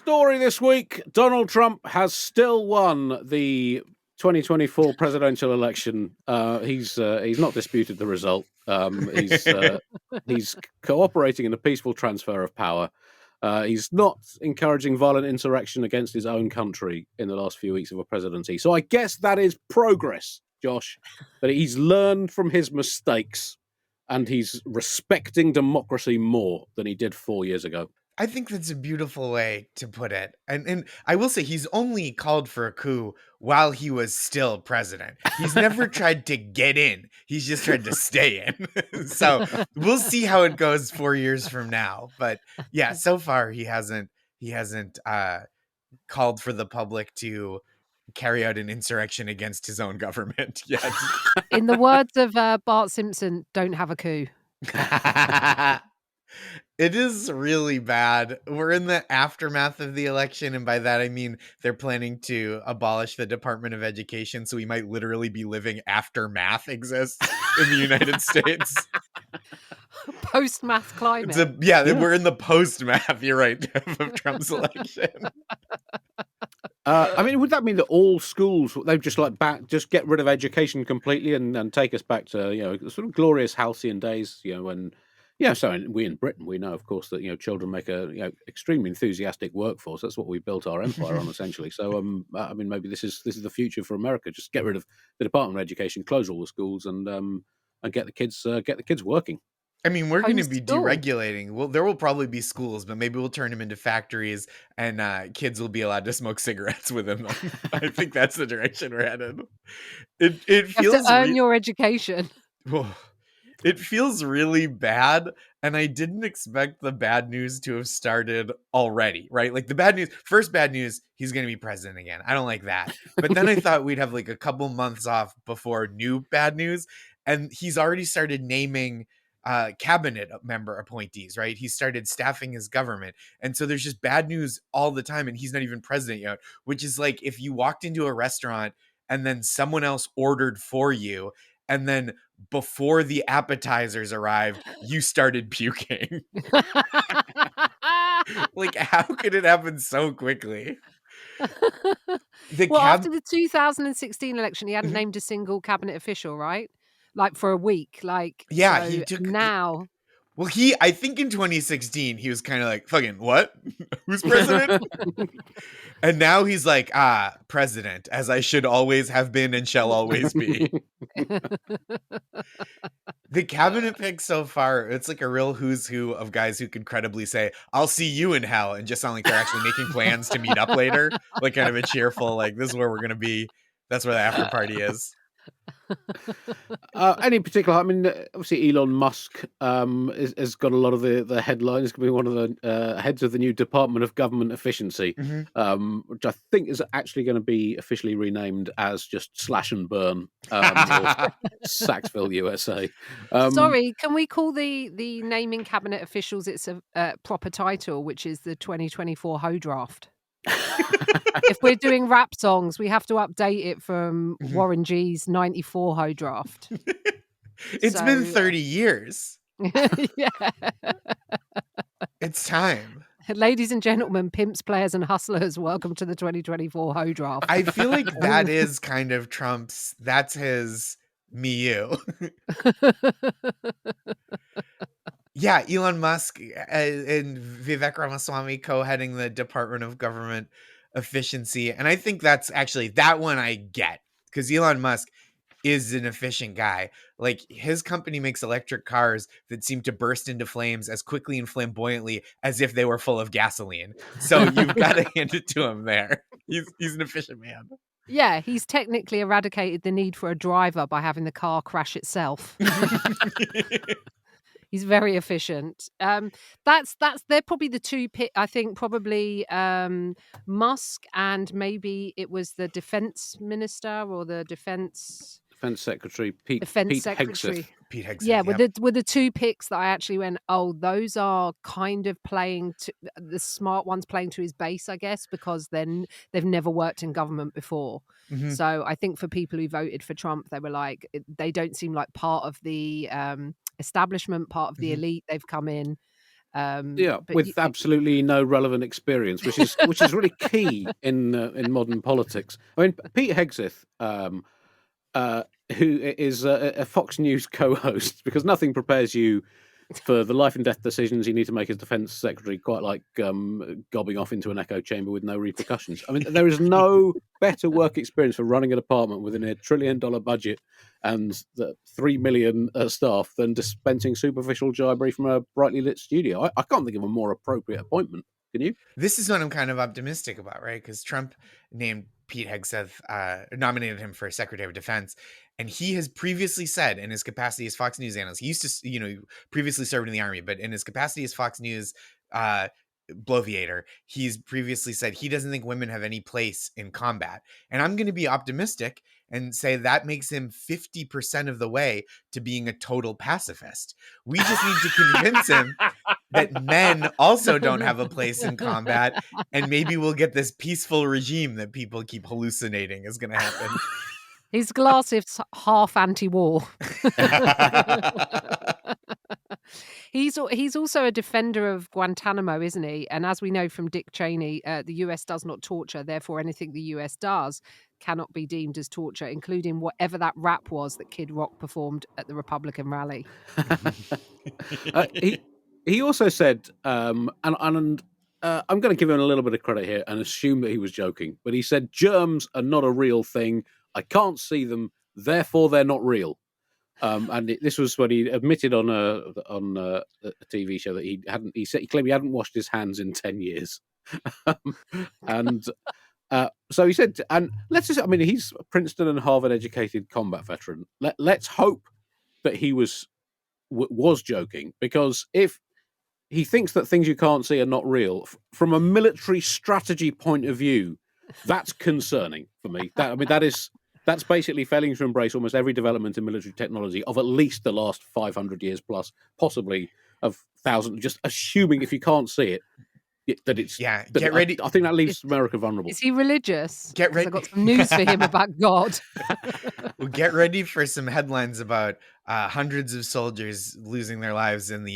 story this week, Donald Trump has still won the 2024 presidential election. He's not disputed the result. He's cooperating in a peaceful transfer of power. He's not encouraging violent insurrection against his own country in the last few weeks of a presidency. So I guess that is progress, Josh. That he's learned from his mistakes and he's respecting democracy more than he did 4 years ago. I think that's a beautiful way to put it. And I will say he's only called for a coup while he was still president. He's never tried to get in. He's just tried to stay in. So we'll see how it goes 4 years from now. But yeah, so far he hasn't called for the public to carry out an insurrection against his own government yet. In the words of Bart Simpson, don't have a coup. It is really bad. We're in the aftermath of the election, and by that I mean they're planning to abolish the Department of Education, so we might literally be living after math exists in the United States. Post-math climate. We're in the post-math, you're right, of Trump's election. I mean, would that mean that all schools, they've just just get rid of education completely and take us back to, sort of glorious halcyon days, when... Yeah, so we in Britain, we know, of course, that children make a extremely enthusiastic workforce. That's what we built our empire on, essentially. So, I mean, maybe this is the future for America. Just get rid of the Department of Education, close all the schools, and get the kids working. I mean, we're going to be deregulating. Well, there will probably be schools, but maybe we'll turn them into factories, and kids will be allowed to smoke cigarettes within them. I think that's the direction we're headed. It feels you have to earn your education. It feels really bad, and I didn't expect the bad news to have started already, right? Like first bad news, he's going to be president again. I don't like that. But then I thought we'd have like a couple months off before new bad news, and he's already started naming cabinet member appointees, right? He started staffing his government. And so there's just bad news all the time, and he's not even president yet, which is like if you walked into a restaurant and then someone else ordered for you, and then before the appetizers arrived, you started puking. Like, how could it happen so quickly? After the 2016 election, he hadn't named a single cabinet official, right? Like for a week. Yeah, so he took now. Well, I think in 2016, he was kind of like, fucking, what? Who's president? And now he's like, president, as I should always have been and shall always be. The cabinet pick so far, it's like a real who's who of guys who could credibly say, I'll see you in hell, and just sound like they're actually making plans to meet up later. Like kind of a cheerful, like, this is where we're going to be. That's where the after party is. Any particular? I mean, obviously Elon Musk has got a lot of the headlines. He's going to be one of the heads of the new Department of Government Efficiency, which I think is actually going to be officially renamed as just Slash and Burn, or Saxville, USA. Sorry, can we call the naming cabinet officials its a proper title, which is the 2024 Ho Draft? If we're doing rap songs, we have to update it from Warren G's 94 Ho Draft. It's been 30 years. Yeah. It's time. Ladies and gentlemen, pimps, players, and hustlers, welcome to the 2024 Ho Draft. I feel like that is kind of Trump's, that's his me you. Yeah, Elon Musk and Vivek Ramaswamy co-heading the Department of Government Efficiency. And I think that's actually, that one I get, because Elon Musk is an efficient guy. Like, his company makes electric cars that seem to burst into flames as quickly and flamboyantly as if they were full of gasoline. So you've got to hand it to him there. He's an efficient man. Yeah, he's technically eradicated the need for a driver by having the car crash itself. He's very efficient. They're probably the two. I think probably Musk and maybe it was the defense minister or the defense secretary Pete Hegseth. Yeah, were the two picks that I actually went, oh, those are kind of playing to the smart ones, playing to his base, I guess, because then they've never worked in government before. So I think for people who voted for Trump, they were like, they don't seem like part of the establishment, part of the elite. They've come in With absolutely no relevant experience, which is really key in modern politics. I mean, Pete Hegseth, who is a Fox News co-host, because nothing prepares you for the life and death decisions you need to make as defense secretary, quite like gobbing off into an echo chamber with no repercussions. I mean, there is no better work experience for running a department within $1 trillion budget and the 3 million staff than dispensing superficial jibbery from a brightly lit studio. I can't think of a more appropriate appointment. Can you? This is what I'm kind of optimistic about, right? Because Trump named Pete Hegseth, nominated him for Secretary of Defense. And he has previously said, in his capacity as Fox News analyst, he used to, previously served in the Army, but in his capacity as Fox News bloviator, he's previously said he doesn't think women have any place in combat. And I'm going to be optimistic and say that makes him 50% of the way to being a total pacifist. We just need to convince him that men also don't have a place in combat, and maybe we'll get this peaceful regime that people keep hallucinating is going to happen. His glass is half anti-war. He's also a defender of Guantanamo, isn't he? And as we know from Dick Cheney, the US does not torture. Therefore, anything the US does cannot be deemed as torture, including whatever that rap was that Kid Rock performed at the Republican rally. He also said, and I'm going to give him a little bit of credit here and assume that he was joking, but he said germs are not a real thing. I can't see them, therefore they're not real. And this was when he admitted on a TV show that he claimed he hadn't washed his hands in 10 years. So he said, and he's a Princeton and Harvard educated combat veteran. Let's hope that he was joking, because if he thinks that things you can't see are not real, from a military strategy point of view, that's concerning for me. That's basically failing to embrace almost every development in military technology of at least the last 500 years plus, possibly of 1,000, just assuming if you can't see it, that it's... Yeah, get ready. I think that leaves America vulnerable. Is he religious? Get ready. I've got some news for him about God. Well, get ready for some headlines about hundreds of soldiers losing their lives in the